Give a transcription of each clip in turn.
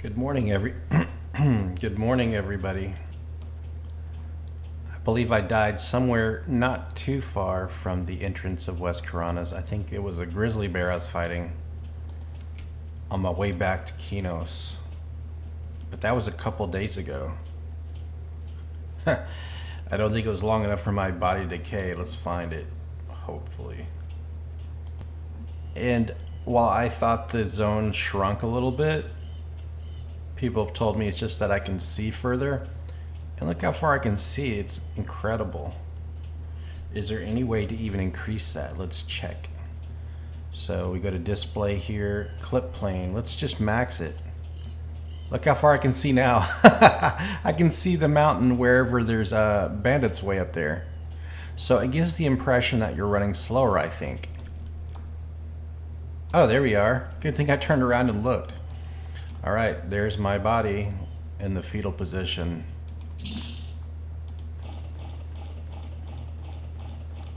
Good morning, Good morning, everybody. I believe I died somewhere not too far from the entrance of West Karanas. I think it was a grizzly bear I was fighting on my way back to Kinos. But that was a couple days ago. I don't think it was long enough for my body to decay. Let's find it, hopefully. And while I thought the zone shrunk a little bit, people have told me it's just that I can see further. And look how far I can see. It's incredible. Is there any way to even increase that? Let's check. So we go to display here, clip plane. Let's just max it. Look how far I can see now. I can see the mountain wherever there's bandits way up there. So it gives the impression that you're running slower, I think. Oh, there we are. Good thing I turned around and looked. All right, there's my body in the fetal position.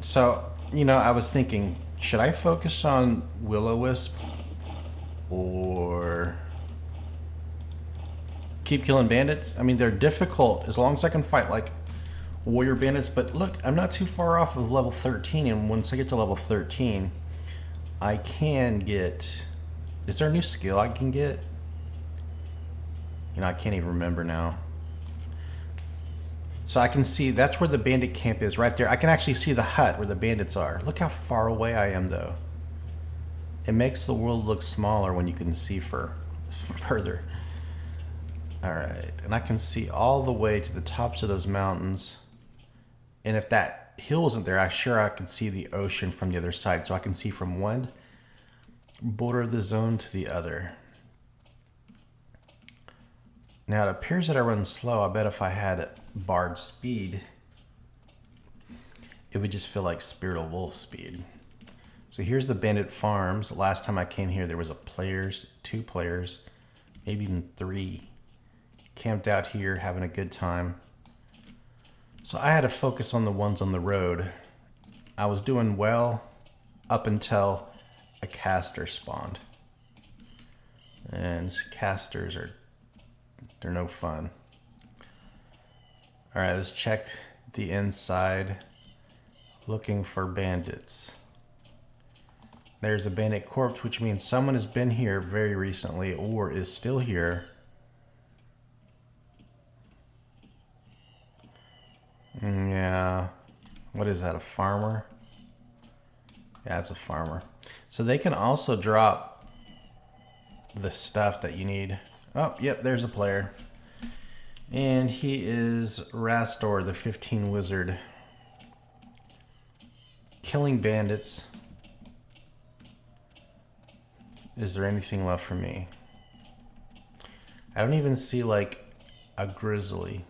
So, I was thinking, should I focus on Will-O-Wisp or keep killing bandits? I mean, they're difficult as long as I can fight like warrior bandits, but look, I'm not too far off of level 13, and once I get to level 13, I can get... Is there a new skill I can get? I can't even remember now. So I can see, that's where the bandit camp is, right there. I can actually see the hut where the bandits are. Look how far away I am, though. It makes the world look smaller when you can see further. All right, and I can see all the way to the tops of those mountains. And if that hill isn't there, I can see the ocean from the other side. So I can see from one border of the zone to the other. Now, it appears that I run slow. I bet if I had barred speed, it would just feel like Spirit of Wolf speed. So here's the bandit farms. Last time I came here, there was two players, maybe even three, camped out here having a good time. So I had to focus on the ones on the road. I was doing well up until a caster spawned. And casters they're no fun. All right, let's check the inside. Looking for bandits. There's a bandit corpse, which means someone has been here very recently or is still here. Yeah. What is that, a farmer? Yeah, it's a farmer. So they can also drop the stuff that you need. Oh, yep, there's a player. And he is Rastor, the 15 wizard. Killing bandits. Is there anything left for me? I don't even see like a grizzly.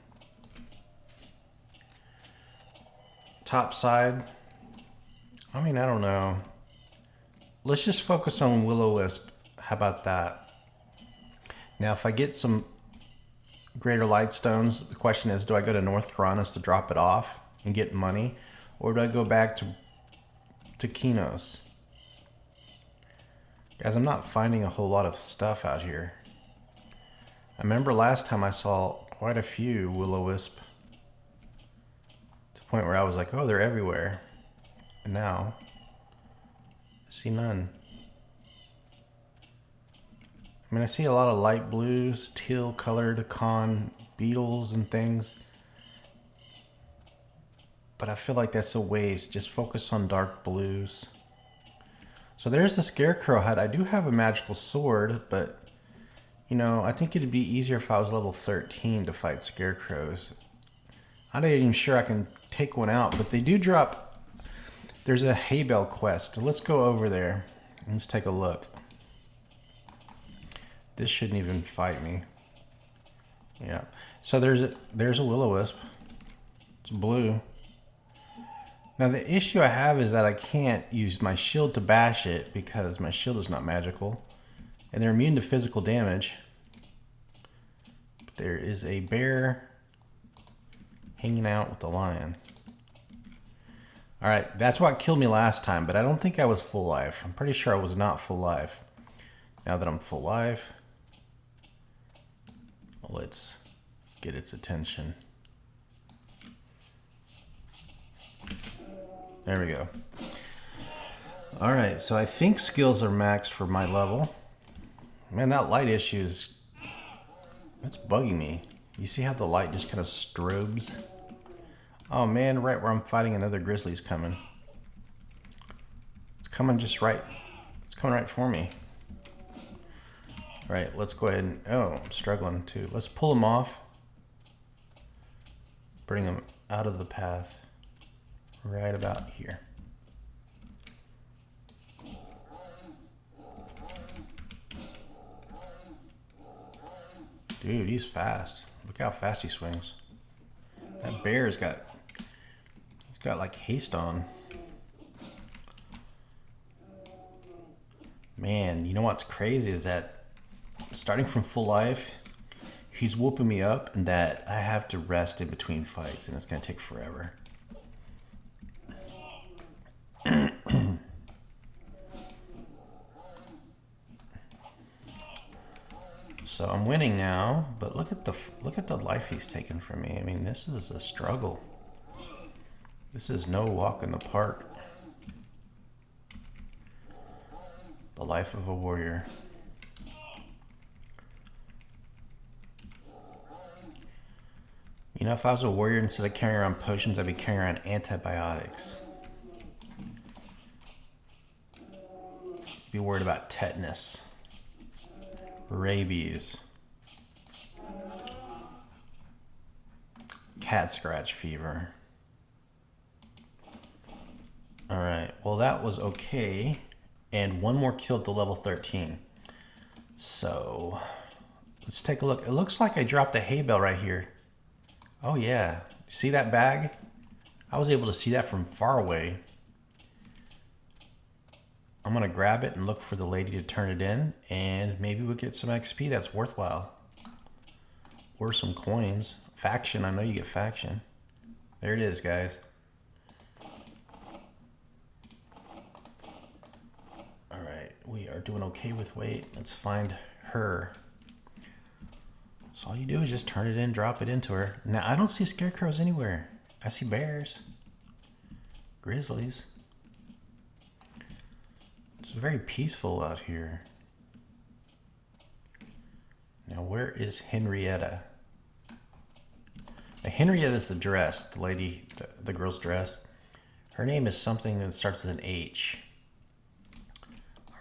Top side. I mean, I don't know. Let's just focus on Will-O-Wisp. How about that? Now, if I get some greater light stones, the question is, do I go to North Karanas to drop it off and get money? Or do I go back to Kinos? Guys, I'm not finding a whole lot of stuff out here. I remember last time I saw quite a few Will-O-Wisp. To the point where I was like, oh, they're everywhere. And now, I see none. I mean, I see a lot of light blues, teal colored con beetles and things. But I feel like that's a waste. Just focus on dark blues. So there's the scarecrow hut. I do have a magical sword, but I think it'd be easier if I was level 13 to fight scarecrows. I'm not even sure I can take one out, but they do drop. There's a hay bale quest. Let's go over there. Let's take a look. This shouldn't even fight me. Yeah. So there's a Will-O-Wisp. It's blue. Now the issue I have is that I can't use my shield to bash it because my shield is not magical. And they're immune to physical damage. But there is a bear hanging out with the lion. Alright, that's what killed me last time, but I don't think I was full life. I'm pretty sure I was not full life. Now that I'm full life, Let's get its attention. There we go. All right, so I think skills are maxed for my level. Man, that light issue is, it's bugging me. You see how the light just kind of strobes? Oh man, right where I'm fighting another grizzly's coming. It's coming just right. It's coming right for me. All right, let's go ahead and, oh, I'm struggling too. Let's pull him off. Bring him out of the path. Right about here. Dude, he's fast. Look how fast he swings. That bear's got, he's got like haste on. Man, you know what's crazy is that starting from full life, he's whooping me up and that I have to rest in between fights and it's gonna take forever. So I'm winning now, but look at the life he's taken from me. I mean, this is a struggle. This is no walk in the park. The life of a warrior. You know, if I was a warrior, instead of carrying around potions, I'd be carrying around antibiotics. Be worried about tetanus, rabies, cat scratch fever. All right, well that was okay. And one more kill at the level 13. So let's take a look. It looks like I dropped a hay bale right here. Oh yeah, see that bag? I was able to see that from far away. I'm gonna grab it and look for the lady to turn it in, and maybe we'll get some XP that's worthwhile. Or some coins. Faction, I know you get faction. There it is, guys. Alright, we are doing okay with weight. Let's find her. So all you do is just turn it in, drop it into her. Now, I don't see scarecrows anywhere. I see bears. Grizzlies. It's very peaceful out here. Now, where is Henrietta? Now, Henrietta is the dress, the lady, the girl's dress. Her name is something that starts with an H.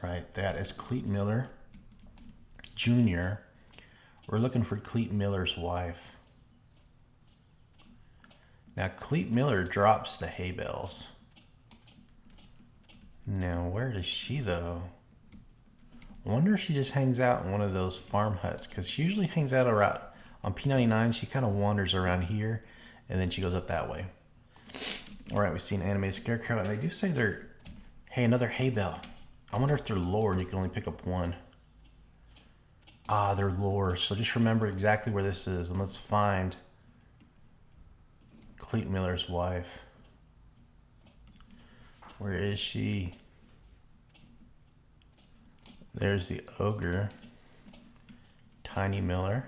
All right, that is Cleet Miller Jr. We're looking for Cleet Miller's wife. Now, Cleet Miller drops the hay bales. Now, where does she, though? I wonder if she just hangs out in one of those farm huts, because she usually hangs out around on P99. She kind of wanders around here, and then she goes up that way. All right, we see an animated scarecrow, and they do say they're, hey, another hay bale. I wonder if they're lore and you can only pick up one. Ah, they're lore. So just remember exactly where this is, and let's find Cleet Miller's wife. Where is she? There's the ogre, Tiny Miller.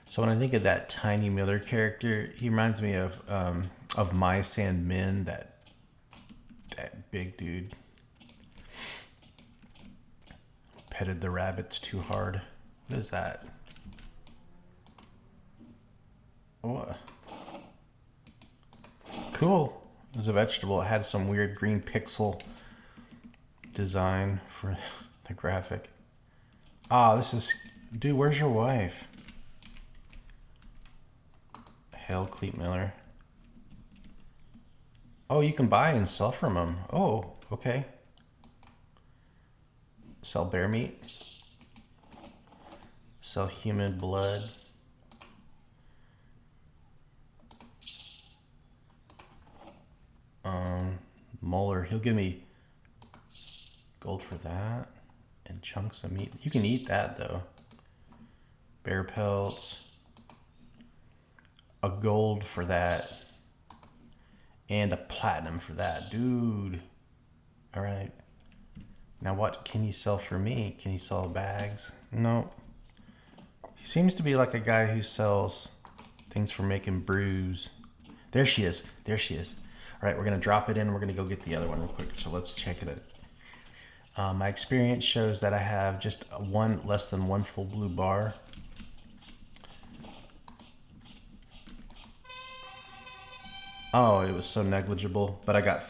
So when I think of that Tiny Miller character, he reminds me of My Sand Min, that big dude. Petted the rabbits too hard. What is that? What? Cool. It was a vegetable. It had some weird green pixel design for the graphic. Ah, this is... Dude, where's your wife? Hail Cleet Miller. Oh, you can buy and sell from him. Oh, okay. Sell bear meat. Sell human blood. Molar, he'll give me gold for that and chunks of meat. You can eat that though. Bear pelts. A gold for that. And a platinum for that. Dude. All right. Now what can he sell for me? Can he sell bags? No. He seems to be like a guy who sells things for making brews. There she is. There she is. All right, we're going to drop it in. We're going to go get the other one real quick. So let's check it out. My experience shows that I have just less than one full blue bar. Oh, it was so negligible. But I got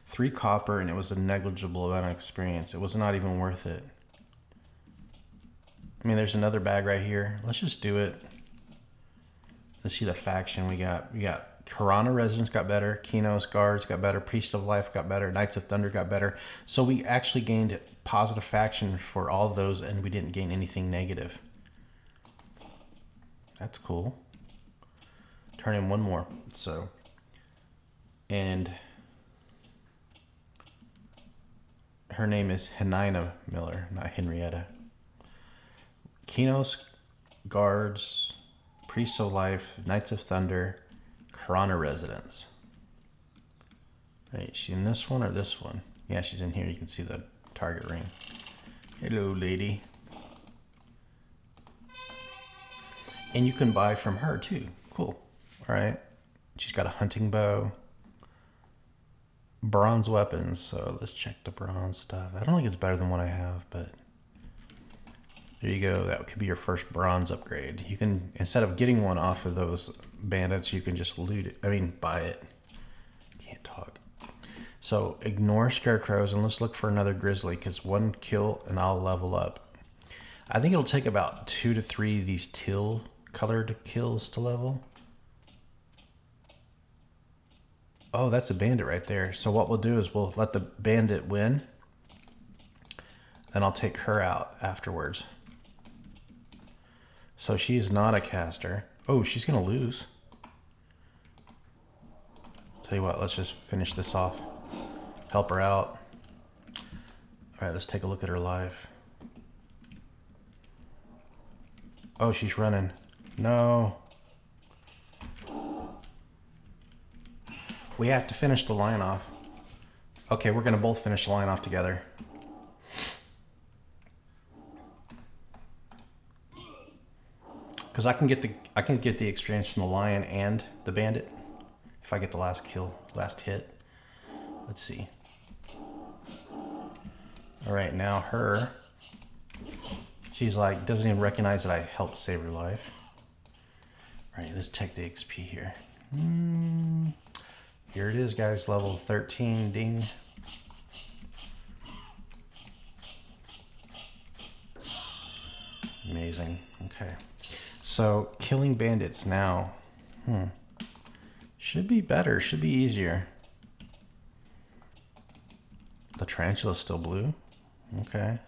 three copper, and it was a negligible amount of experience. It was not even worth it. I mean, there's another bag right here. Let's just do it. Let's see the faction we got. We got Piranha Residents got better. Keno's Guards got better. Priest of Life got better. Knights of Thunder got better. So we actually gained positive faction for all those, and we didn't gain anything negative. That's cool. Turn in one more. So, and her name is Henina Miller, not Henrietta. Keno's Guards, Priest of Life, Knights of Thunder, Piranha Residents. Right, she in this one or this one? Yeah, she's in here. You can see the target ring. Hello, lady. And you can buy from her too. Cool. All right. She's got a hunting bow. Bronze weapons. So let's check the bronze stuff. I don't think it's better than what I have, but there you go. That could be your first bronze upgrade. You can, instead of getting one off of those bandits, you can just loot it. I mean, buy it. Can't talk. So ignore scarecrows and let's look for another grizzly, because one kill and I'll level up. I think it'll take about 2 to 3 of these teal colored kills to level. Oh, that's a bandit right there. So what we'll do is we'll let the bandit win, and I'll take her out afterwards. So she's not a caster. Oh, she's gonna lose. Tell you what, let's just finish this off. Help her out. All right, let's take a look at her life. Oh, she's running. No. We have to finish the line off. Okay, we're gonna both finish the line off together. Because I can get the experience from the lion and the bandit if I get the last kill, last hit. Let's see. All right, now her. She's like, doesn't even recognize that I helped save her life. All right, let's check the XP here. Here it is, guys, level 13, ding. Amazing, okay. So, killing bandits now, should be better, should be easier. The tarantula's still blue, okay.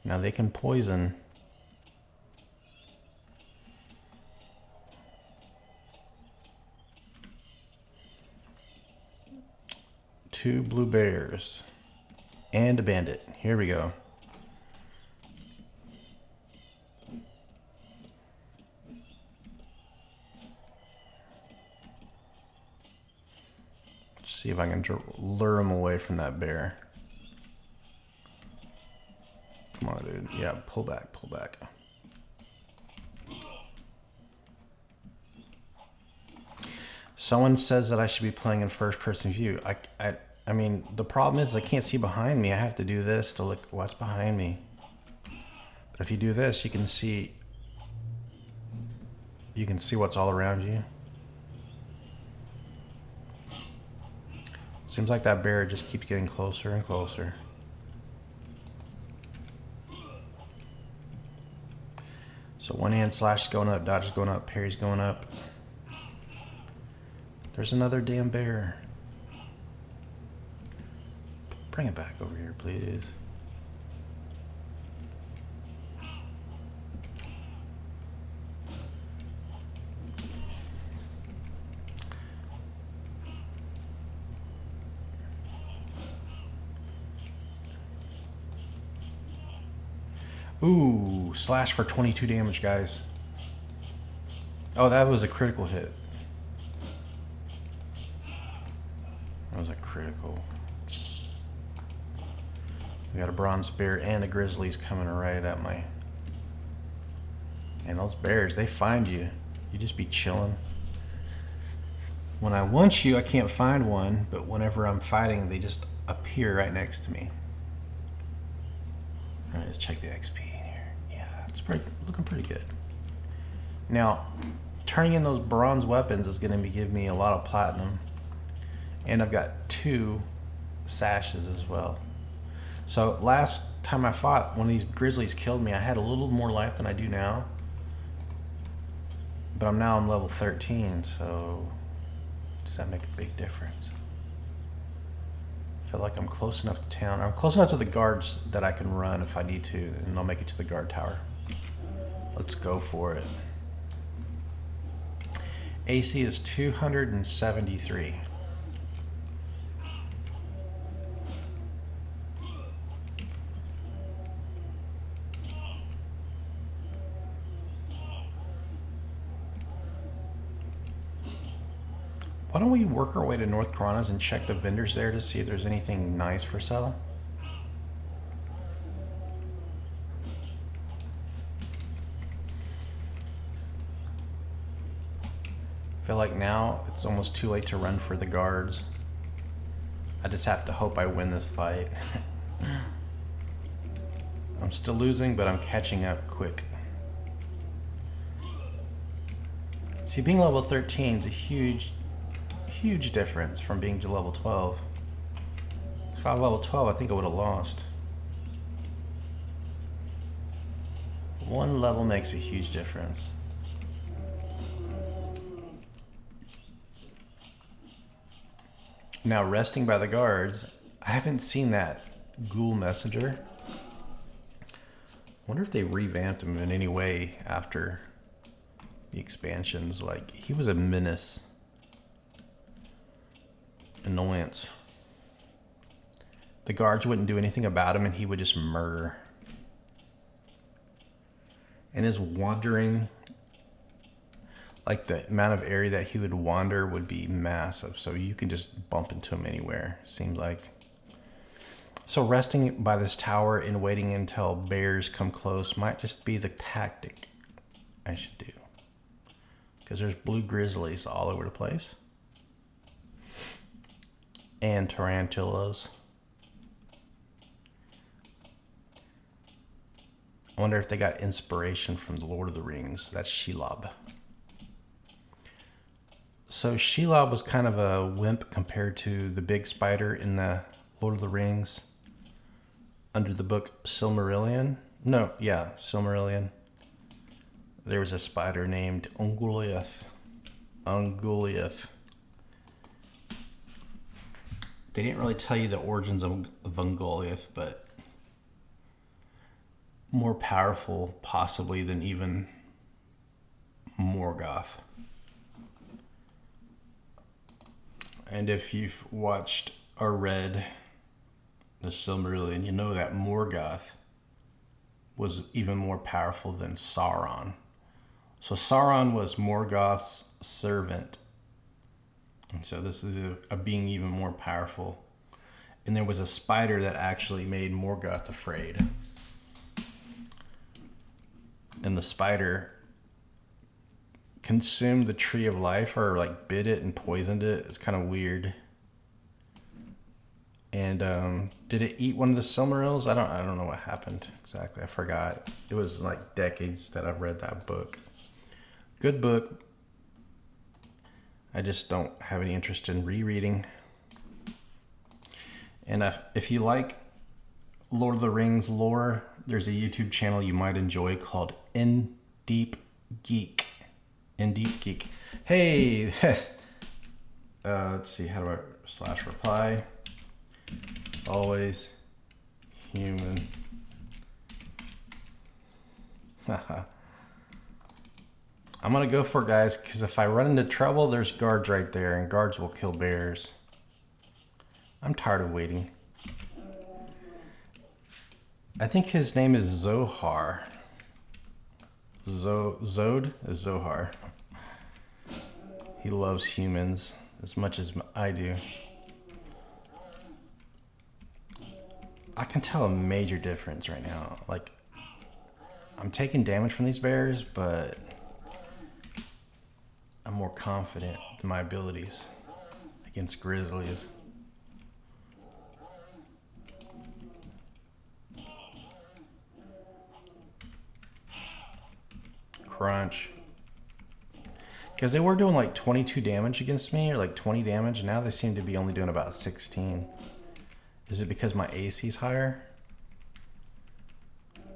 Now they can poison. Two blue bears and a bandit. Here we go. Let's see if I can lure him away from that bear. Come on, dude. Yeah, pull back, pull back. Someone says that I should be playing in first-person view. I mean, the problem is I can't see behind me. I have to do this to look what's behind me. But if you do this, you can see what's all around you. Seems like that bear just keeps getting closer and closer. So one hand slash is going up, dodge is going up, parry's going up. There's another damn bear. Bring it back over here, please. Ooh, slash for 22 damage, guys. Oh, that was a critical hit. That was a critical. We got a bronze bear and a grizzly's coming right at my And those bears, they find you. You just be chilling. When I want you, I can't find one, but whenever I'm fighting, they just appear right next to me. All right, let's check the XP here. Yeah, it's looking pretty good. Now, turning in those bronze weapons is going to give me a lot of platinum. And I've got 2 sashes as well. So last time I fought, one of these grizzlies killed me. I had a little more life than I do now. But I'm level 13, so does that make a big difference? I feel like I'm close enough to town. I'm close enough to the guards that I can run if I need to, and I'll make it to the guard tower. Let's go for it. AC is 273. Why don't we work our way to North Piranhas and check the vendors there to see if there's anything nice for sale? I feel like now it's almost too late to run for the guards. I just have to hope I win this fight. I'm still losing, but I'm catching up quick. See, being level 13 is a huge difference from being to level 12. If I was level 12, I think I would have lost. 1 level makes a huge difference. Now, resting by the guards, I haven't seen that ghoul messenger. Wonder if they revamped him in any way after the expansions. Like, he was a menace. Annoyance. The guards wouldn't do anything about him and he would just murder. And his wandering, like the amount of area that he would wander would be massive. So you can just bump into him anywhere, seemed like. So resting by this tower and waiting until bears come close might just be the tactic I should do. Because there's blue grizzlies all over the place. And tarantulas. I wonder if they got inspiration from the Lord of the Rings. That's Shelob. So Shelob was kind of a wimp compared to the big spider in the Lord of the Rings under the book Silmarillion. No, yeah, Silmarillion. There was a spider named Ungoliath. They didn't really tell you the origins of Ungoliath, but more powerful possibly than even Morgoth. And if you've watched or read the Silmarillion, you know that Morgoth was even more powerful than Sauron. So Sauron was Morgoth's servant. And so this is a being even more powerful. And there was a spider that actually made Morgoth afraid. And the spider consumed the tree of life, or like bit it and poisoned it. It's kind of weird. And did it eat one of the Silmarils? I don't know what happened exactly. I forgot. It was like decades that I've read that book. Good book. I just don't have any interest in rereading. And if you like Lord of the Rings lore, there's a YouTube channel you might enjoy called In Deep Geek. In Deep Geek. Hey! Let's see, how do I /reply? Always human. Haha. I'm gonna go for it, guys, because if I run into trouble, there's guards right there, and guards will kill bears. I'm tired of waiting. I think his name is Zohar. Zod is Zohar. He loves humans as much as I do. I can tell a major difference right now. Like, I'm taking damage from these bears, but I'm more confident in my abilities against grizzlies. Crunch. Because they were doing like 22 damage against me, or like 20 damage, and now they seem to be only doing about 16. Is it because my AC's higher?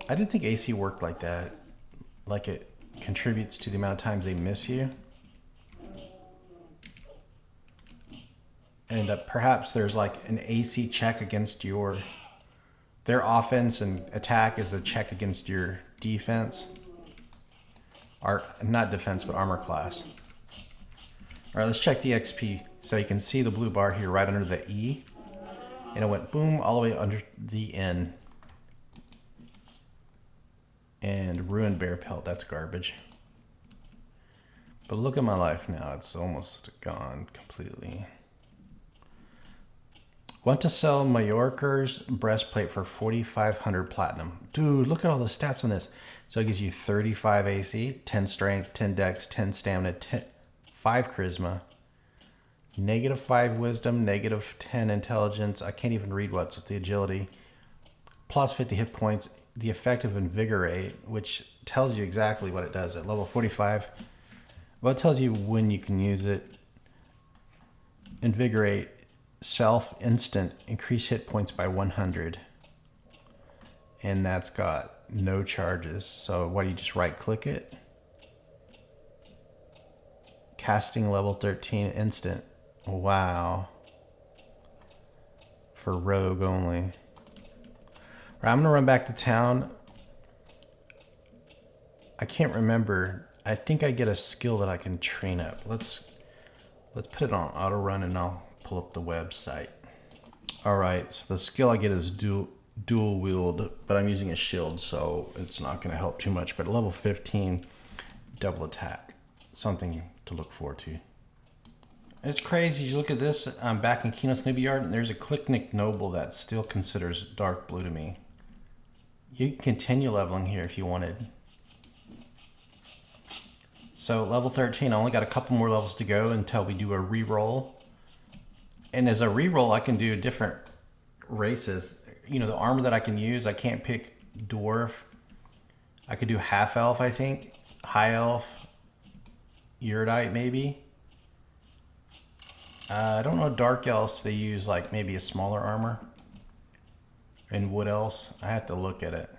I didn't think AC worked like that. Like it contributes to the amount of times they miss you. And perhaps there's like an AC check against their offense, and attack is a check against your defense. Or not defense, but armor class. All right, let's check the XP. So you can see the blue bar here right under the E. And it went boom all the way under the N. And ruined bear pelt, that's garbage. But look at my life now, it's almost gone completely. Want to sell Majorca's breastplate for 4,500 platinum. Dude, look at all the stats on this. So it gives you 35 AC, 10 strength, 10 dex, 10 stamina, 5 charisma, -5 wisdom, -10 intelligence. I can't even read what's with the agility. Plus 50 hit points, the effect of invigorate, which tells you exactly what it does at level 45. Well, it tells you when you can use it. Invigorate, self instant, increase hit points by 100. And that's got no charges. So what do you just right click it? Casting level 13 instant. Wow. For rogue only. All right, I'm gonna run back to town. I can't remember. I think I get a skill that I can train up. Let's put it on auto run and I'll pull up the website. All right, so the skill I get is dual wield, but I'm using a shield, so it's not going to help too much. But level 15, double attack, something to look forward to. It's crazy. You look at this. I'm back in Keno's Newbie Yard, and there's a Clicknick Noble that still considers dark blue to me. You can continue leveling here if you wanted. So level 13, I only got a couple more levels to go until we do a reroll. And as a reroll, I can do different races. You know, the armor that I can use, I can't pick dwarf. I could do half elf, I think. High elf. Erudite, maybe. I don't know dark elves, they use like maybe a smaller armor. And wood elves, I have to look at it.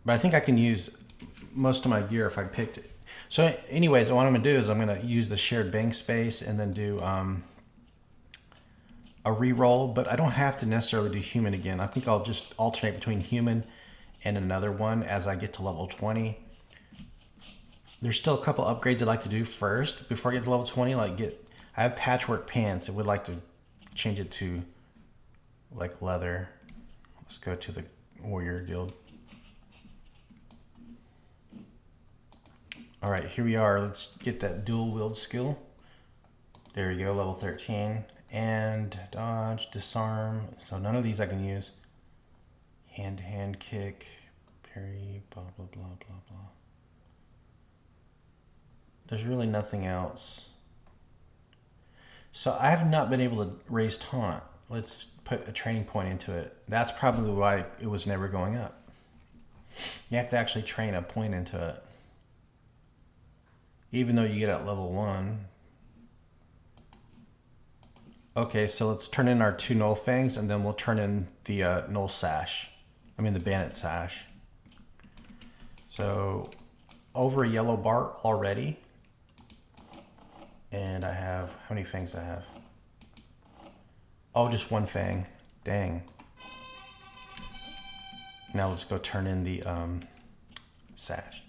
But I think I can use most of my gear if I picked it. So anyways, what I'm gonna do is I'm gonna use the shared bank space and then do a reroll, but I don't have to necessarily do human again. I think I'll just alternate between human and another one as I get to level 20. There's still a couple upgrades I'd like to do first before I get to level 20. I have patchwork pants. I would like to change it to like leather. Let's go to the warrior guild. All right, here we are. Let's get that dual wield skill. There you go, level 13. And dodge, disarm. So none of these I can use. Hand-to-hand kick, parry, blah, blah, blah, blah, blah. There's really nothing else. So I have not been able to raise taunt. Let's put a training point into it. That's probably why it was never going up. You have to actually train a point into it. Even though you get at level 1. Okay, so let's turn in our 2 Null Fangs, and then we'll turn in the Null Sash. I mean the Bandit Sash. So, over a yellow bar already. And I have, how many fangs I have? Oh, just 1 fang. Dang. Now let's go turn in the Sash.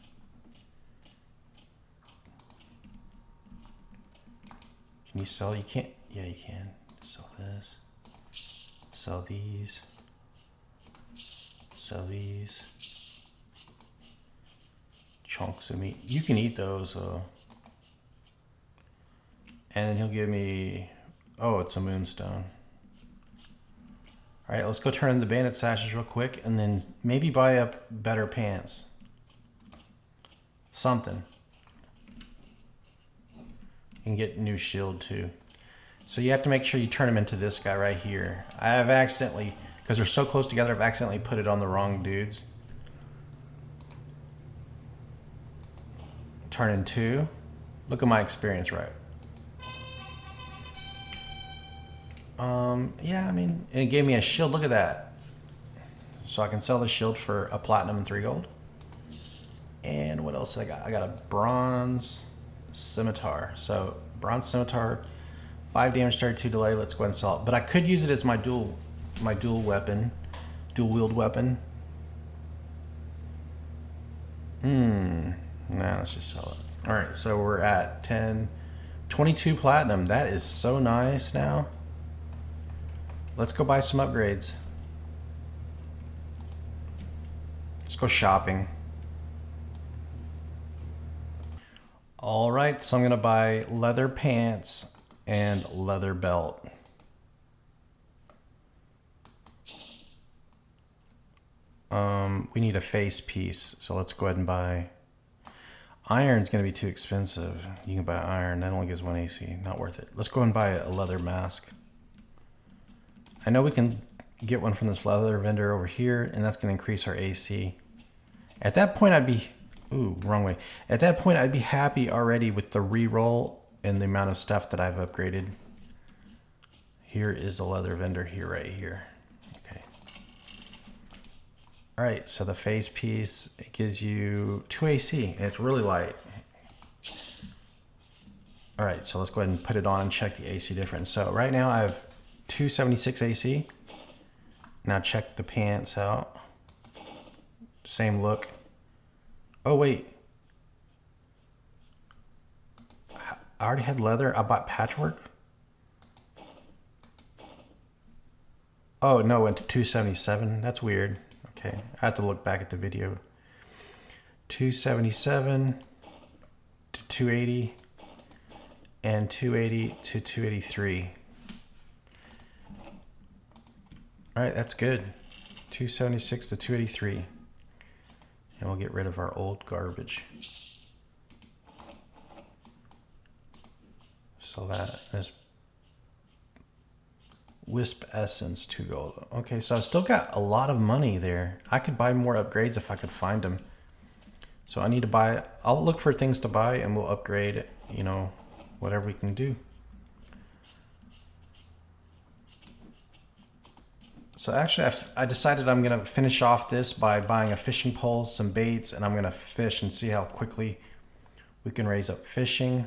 Can you sell? You can't. Yeah, you can. Sell this. Sell these. Sell these. Chunks of meat. You can eat those though. And then he'll give me, oh, it's a moonstone. All right, let's go turn in the bandit sashes real quick and then maybe buy up better pants. Something. You can get new shield too. So you have to make sure you turn them into this guy right here. I have accidentally, because they're so close together, I've accidentally put it on the wrong dudes. Turn in 2. Look at my experience, right? Yeah, I mean, and it gave me a shield. Look at that. So I can sell the shield for a platinum and 3 gold. And what else I got? I got a bronze scimitar. So bronze scimitar, 5 damage, 32 delay. Let's go ahead and sell it. But I could use it as my dual weapon, dual wield weapon. Nah, let's just sell it. All right, so we're at 22 platinum. That is so nice now. Let's go buy some upgrades. Let's go shopping. All right, so I'm gonna buy leather pants and leather belt. We need a face piece, so let's go ahead and buy. Iron's gonna be too expensive. You can buy iron, that only gives 1 AC, not worth it. Let's go and buy a leather mask. I know we can get one from this leather vendor over here, and that's gonna increase our AC. At that point, I'd be, ooh, wrong way. At that point, I'd be happy already with the reroll and the amount of stuff that I've upgraded. Here is the leather vendor here, right here. Okay. All right, so the face piece, it gives you 2 AC, and it's really light. All right, so let's go ahead and put it on and check the AC difference. So right now I have 276 AC. Now check the pants out. Same look. Oh wait. I already had leather. I bought patchwork. Oh no, it went to 277. That's weird. Okay, I have to look back at the video. 277 to 280 and 280 to 283. All right, that's good. 276 to 283. And we'll get rid of our old garbage. So that is Wisp Essence, 2 gold. Okay, so I've still got a lot of money there. I could buy more upgrades if I could find them. So I need to buy, I'll look for things to buy and we'll upgrade, you know, whatever we can do. So actually I decided I'm gonna finish off this by buying a fishing pole, some baits, and I'm gonna fish and see how quickly we can raise up fishing.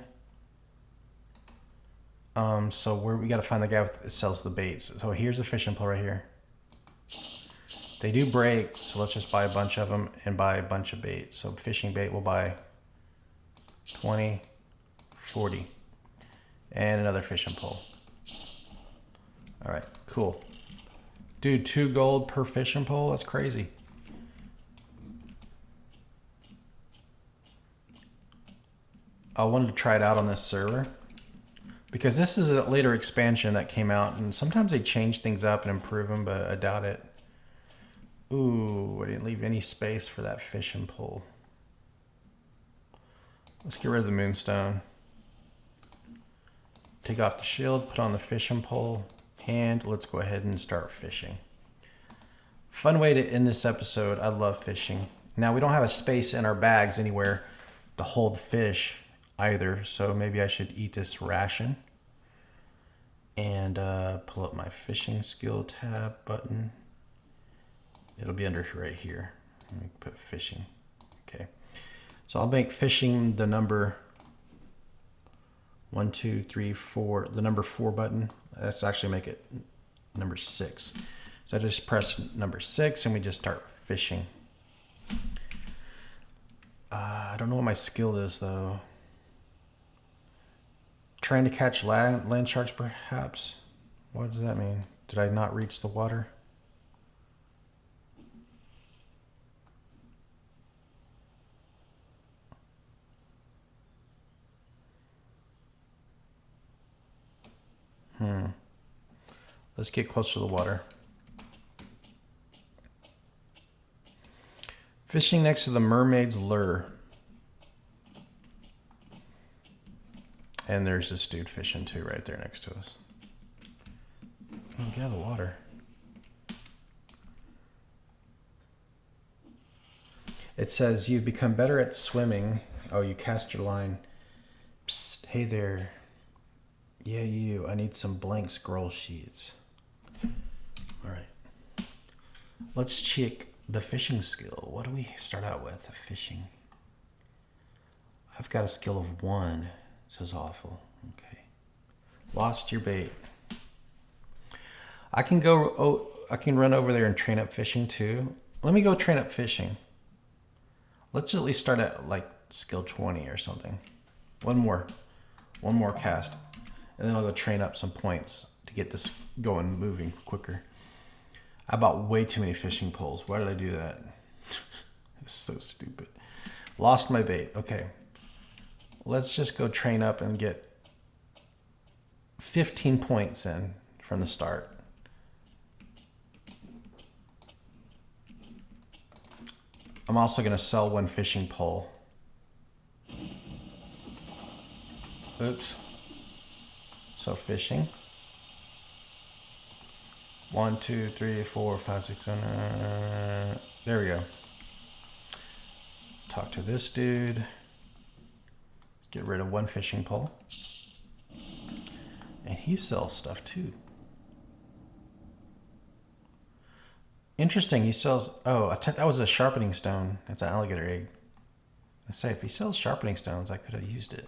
So we gotta find the guy that sells the baits. So here's the fishing pole right here. They do break, so let's just buy a bunch of them and buy a bunch of bait. So fishing bait we'll buy 20, 40, and another fishing pole. All right, cool. Dude, 2 gold per fishing pole? That's crazy. I wanted to try it out on this server because this is a later expansion that came out, and sometimes they change things up and improve them, but I doubt it. Ooh, I didn't leave any space for that fishing pole. Let's get rid of the moonstone. Take off the shield, put on the fishing pole, and let's go ahead and start fishing. Fun way to end this episode. I love fishing. Now we don't have a space in our bags anywhere to hold fish either, so maybe I should eat this ration. And pull up my fishing skill tab button. It'll be under right here. Let me put fishing. Okay. So I'll make fishing the number 1, 2, 3, 4, the number 4 button. Let's actually make it number 6. So I just press number 6 and we just start fishing. I don't know what my skill is though. Trying to catch land sharks perhaps? What does that mean? Did I not reach the water? Let's get close to the water. Fishing next to the mermaid's lure. And there's this dude fishing too right there next to us. Oh, get out of the water. It says you've become better at swimming. Oh, you cast your line. Psst, hey there. Yeah, you. I need some blank scroll sheets. All right. Let's check the fishing skill. What do we start out with? The fishing. I've got a skill of 1. This is awful. Okay. Lost your bait. I can go. Oh, I can run over there and train up fishing too. Let me go train up fishing. Let's at least start at like skill 20 or something. One more cast, and then I'll go train up some points to get this going, moving quicker. I bought way too many fishing poles. Why did I do that? It's so stupid. Lost my bait. Okay. Let's just go train up and get 15 points in from the start. I'm also going to sell 1 fishing pole. Oops. So fishing. 1, 2, 3, 4, 5, 6, 7. There we go. Talk to this dude. Get rid of 1 fishing pole. And he sells stuff too. Interesting, he sells... Oh, that was a sharpening stone. That's an alligator egg. I say, if he sells sharpening stones, I could have used it.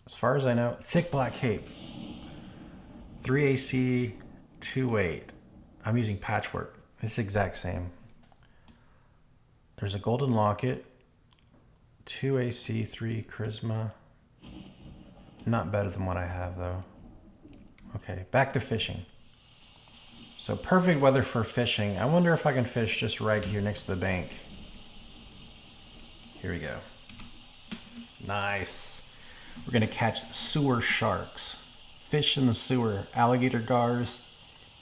As far as I know, thick black cape. 3 AC, 2 weight. I'm using patchwork. It's the exact same. There's a golden locket. 2 AC, 3 charisma. Not better than what I have, though. Okay, back to fishing. So perfect weather for fishing. I wonder if I can fish just right here next to the bank. Here we go. Nice. We're gonna catch sewer sharks. Fish in the sewer. Alligator gars.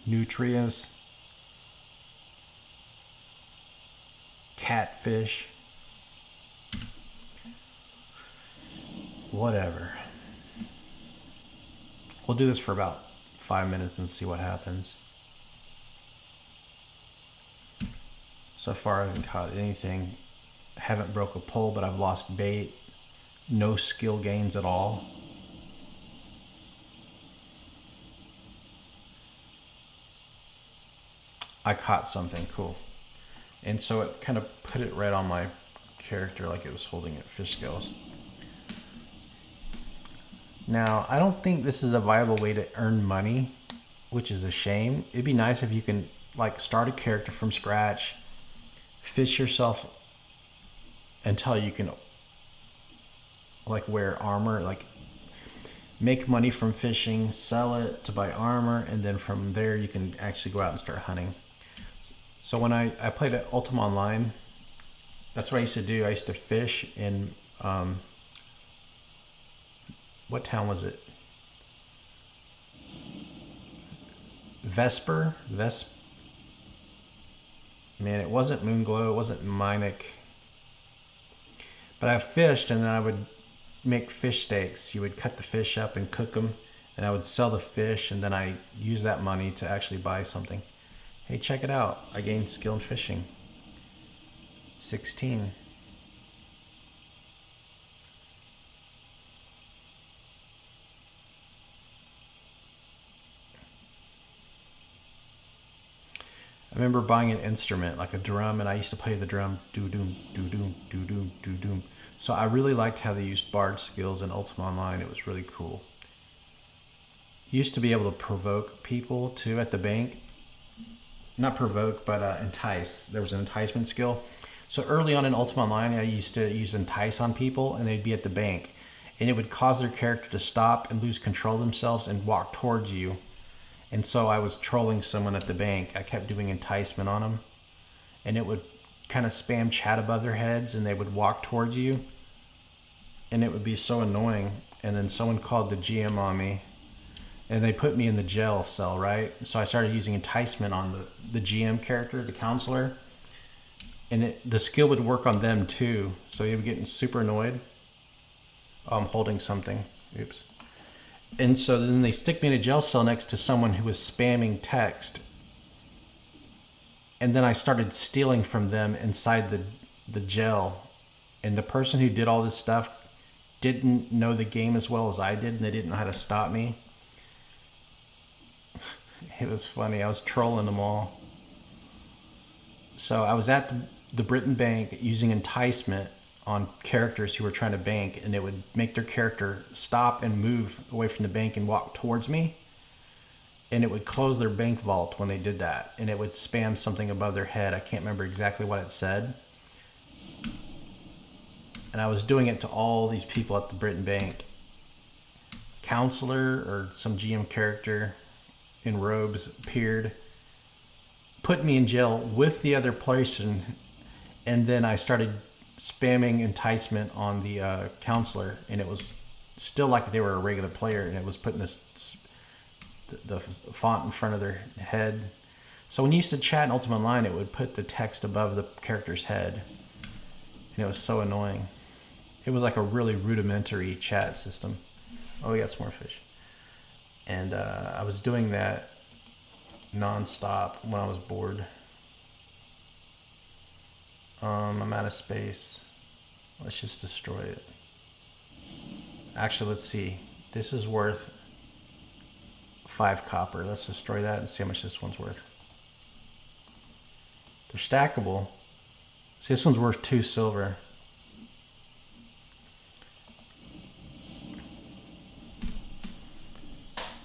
Nutrias. Catfish. Whatever. We'll do this for about 5 minutes and see what happens. So far I haven't caught anything. Haven't broke a pole, but I've lost bait. No skill gains at all. I caught something cool. And so it kind of put it right on my character like it was holding it, fish scales. Now, I don't think this is a viable way to earn money, which is a shame. It'd be nice if you can like start a character from scratch, fish yourself until you can like wear armor, like make money from fishing, sell it to buy armor, and then from there you can actually go out and start hunting. So when I played at Ultima Online, that's what I used to do. I used to fish in what town was it? Vesper? Man, it wasn't Moonglow, it wasn't Minec. But I fished, and then I would make fish steaks. You would cut the fish up and cook them, and I would sell the fish, and then I use that money to actually buy something. Hey, check it out. I gained skill in fishing. 16. I remember buying an instrument, like a drum, and I used to play the drum, do-doom, do-doom, do-doom, do-doom. So I really liked how they used bard skills in Ultima Online. It was really cool. Used to be able to provoke people, too, at the bank. Not provoke, but entice. There was an enticement skill. So early on in Ultima Online, I used to use entice on people, and they'd be at the bank. And it would cause their character to stop and lose control of themselves and walk towards you. And so I was trolling someone at the bank. I kept doing enticement on them. And it would kind of spam chat above their heads, and they would walk towards you. And it would be so annoying. And then someone called the GM on me. and they put me in the jail cell, right? So I started using enticement on the GM character, the counselor, and the skill would work on them too. So he would get super annoyed. Oh, I'm holding something. Oops. And so then they stick me in a jail cell next to someone who was spamming text. And then I started stealing from them inside the jail. And the person who did all this stuff didn't know the game as well as I did, and they didn't know how to stop me. It was funny. I was trolling them all. So I was at the Britain Bank using enticement on characters who were trying to bank, and it would make their character stop and move away from the bank and walk towards me. And it would close their bank vault when they did that. And it would spam something above their head. I can't remember exactly what it said. And I was doing it to all these people at the Britain Bank. Counselor or some GM character in robes appeared, put me in jail with the other person, and then I started spamming enticement on the counselor, and it was still like they were a regular player, and it was putting the font in front of their head. So when you used to chat in Ultima Online, it would put the text above the character's head, and it was so annoying. It was like a really rudimentary chat system. Oh, we got some more fish. And I was doing that non-stop when I was bored. I'm out of space. Let's just destroy it. Actually, let's see. This is worth 5 copper. Let's destroy that and see how much this one's worth. They're stackable. See, this one's worth 2 silver.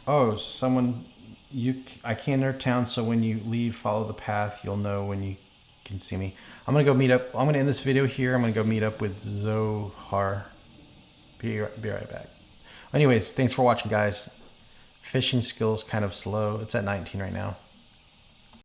Oh, someone... I can't enter town, so when you leave, follow the path. You'll know when you can see me. I'm going to go meet up. I'm going to end this video here. I'm going to go meet up with Zohar. Be right back. Anyways, thanks for watching, guys. Fishing skills kind of slow. It's at 19 right now.